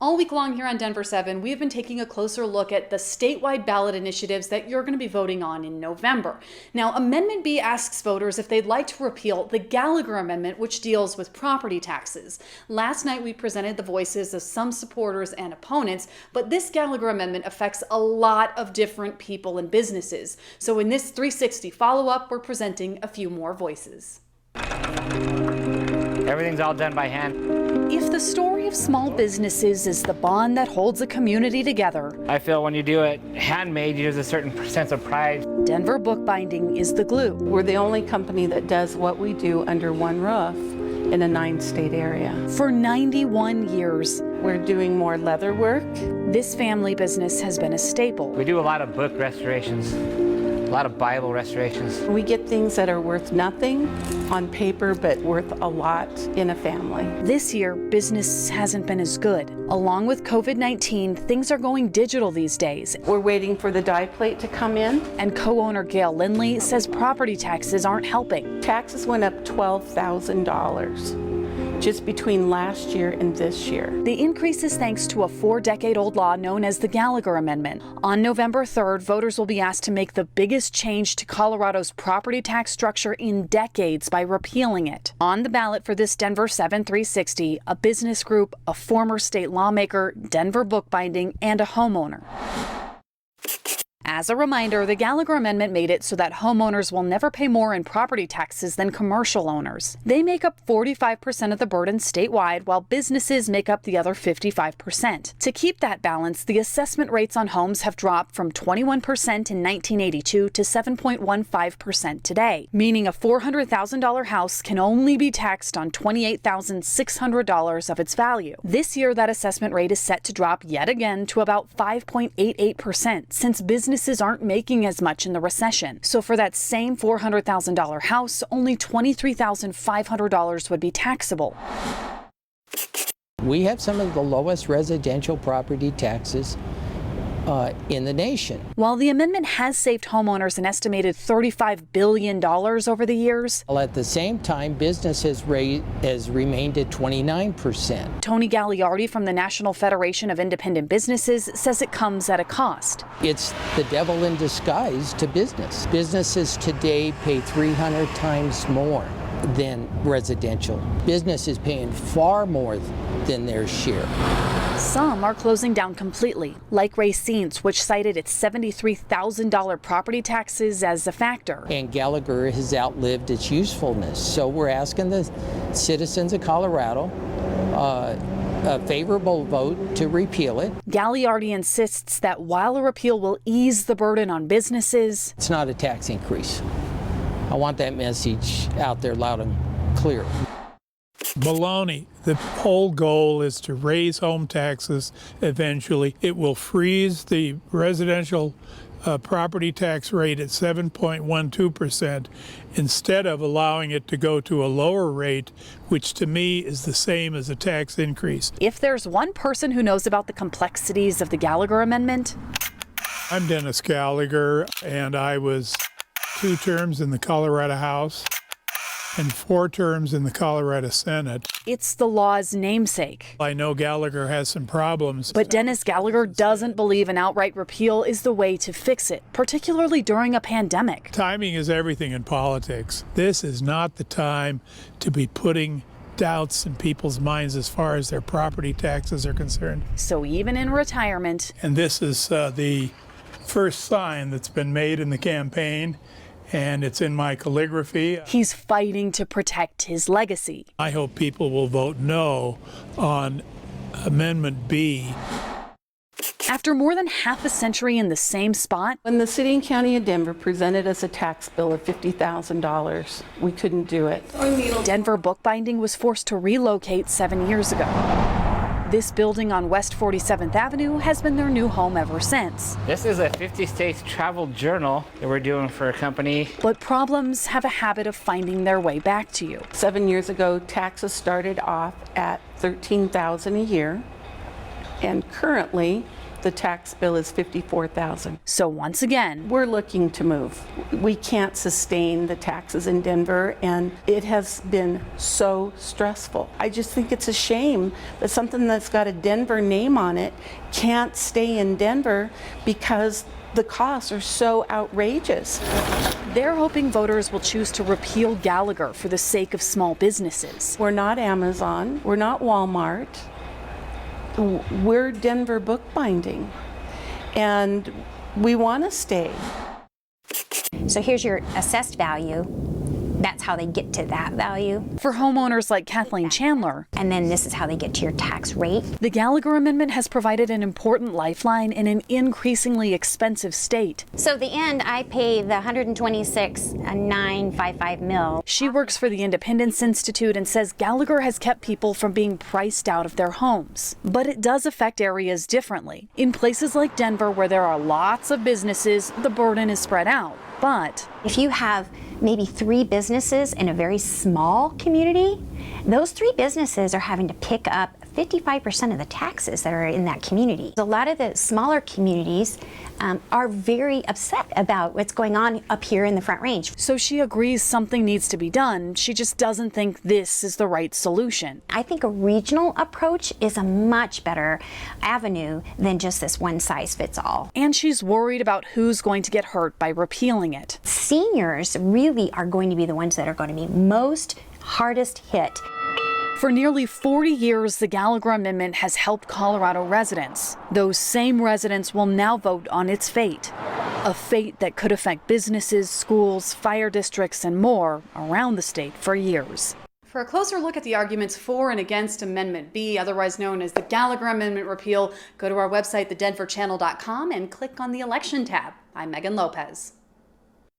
All week long here on Denver 7, we have been taking a closer look at the statewide ballot initiatives that you're going to be voting on in November. Now, Amendment B asks voters if they'd like to repeal the Gallagher Amendment, which deals with property taxes. Last night, we presented the voices of some supporters and opponents, but this Gallagher Amendment affects a lot of different people and businesses. So in this 360 follow-up, we're presenting a few more voices. Everything's all done by hand. If the story of small businesses is the bond that holds a community together, I feel when you do it handmade, there's a certain sense of pride. Denver bookbinding is the glue. We're the only company that does what we do under one roof in a 9-state area. For 91 years, we're doing more leather work. This family business has been a staple. We do a lot of book restorations, a lot of Bible restorations. We get things that are worth nothing on paper, but worth a lot in a family. This year, business hasn't been as good. Along with COVID-19, things are going digital these days. We're waiting for the die plate to come in. And co-owner Gail Lindley says property taxes aren't helping. Taxes went up $12,000 just between last year and this year. The increase is thanks to a 4-decade-old law known as the Gallagher Amendment. On November 3rd, voters will be asked to make the biggest change to Colorado's property tax structure in decades by repealing it. On the ballot for this Denver 7 360, a business group, a former state lawmaker, Denver bookbinding, and a homeowner. As a reminder, the Gallagher Amendment made it so that homeowners will never pay more in property taxes than commercial owners. They make up 45% of the burden statewide, while businesses make up the other 55%. To keep that balance, the assessment rates on homes have dropped from 21% in 1982 to 7.15% today, meaning a $400,000 house can only be taxed on $28,600 of its value. This year, that assessment rate is set to drop yet again to about 5.88%, since businesses aren't making as much in the recession. So for that same $400,000 house, only $23,500 would be taxable. We have some of the lowest residential property taxes in the nation. While the amendment has saved homeowners an estimated $35 billion over the years, Well, at the same time, business has remained at 29%. Tony Gagliardi from the National Federation of Independent Businesses says it comes at a cost. It's the devil in disguise to business. Businesses today pay 300 times more than residential. Business is paying far more than their share. Some are closing down completely, like Racine's, which cited its $73,000 property taxes as a factor. And Gallagher has outlived its usefulness. So we're asking the citizens of Colorado a favorable vote to repeal it. Gagliardi insists that while a repeal will ease the burden on businesses, it's not a tax increase. I want that message out there loud and clear. Baloney. The whole goal is to raise home taxes eventually. It will freeze the residential property tax rate at 7.12% instead of allowing it to go to a lower rate, which to me is the same as a tax increase. If there's one person who knows about the complexities of the Gallagher Amendment, I'm Dennis Gallagher, and I was 2 terms in the Colorado House and 4 terms in the Colorado Senate. It's the law's namesake. I know Gallagher has some problems. But Dennis Gallagher doesn't believe an outright repeal is the way to fix it, particularly during a pandemic. Timing is everything in politics. This is not the time to be putting doubts in people's minds as far as their property taxes are concerned. So even in retirement. And this is the first sign that's been made in the campaign, and it's in my calligraphy. He's fighting to protect his legacy. I hope people will vote no on Amendment B. After more than half a century in the same spot, when the city and county of Denver presented us a tax bill of $50,000, we couldn't do it. Denver bookbinding was forced to relocate 7 years ago. This building on West 47th Avenue has been their new home ever since. This is a 50 states travel journal that we're doing for a company. But problems have a habit of finding their way back to you. 7 years ago, taxes started off at $13,000 a year, and currently the tax bill is $54,000. So once again, We're looking to move. We can't sustain the taxes in Denver, and it has been so stressful. I just think it's a shame that something that's got a Denver name on it can't stay in Denver because the costs are so outrageous. they're hoping voters will choose to repeal Gallagher for the sake of small businesses. We're not Amazon, we're not Walmart, we're Denver Bookbinding, and we want to stay. So here's your assessed value. That's how they get to that value. For homeowners like Kathleen Chandler, And then this is how they get to your tax rate. the Gallagher Amendment has provided an important lifeline in an increasingly expensive state. So at the end, I pay the $126,955 mil. She works for the Independence Institute and says Gallagher has kept people from being priced out of their homes. But it does affect areas differently. In places like Denver, where there are lots of businesses, the burden is spread out. But If you have maybe 3 businesses in a very small community, those 3 businesses are having to pick up 55% of the taxes that are in that community. A lot of the smaller communities are very upset about what's going on up here in the Front Range. so she agrees something needs to be done. She just doesn't think this is the right solution. I think a regional approach is a much better avenue than just this one-size-fits-all. And she's worried about who's going to get hurt by repealing it. Seniors really are going to be the ones that are going to be most hardest hit. For nearly 40 years, the Gallagher Amendment has helped Colorado residents. Those same residents will now vote on its fate. A fate that could affect businesses, schools, fire districts, and more around the state for years. For a closer look at the arguments for and against Amendment B, otherwise known as the Gallagher Amendment repeal, go to our website, thedenverchannel.com, and click on the Election tab. I'm Megan Lopez.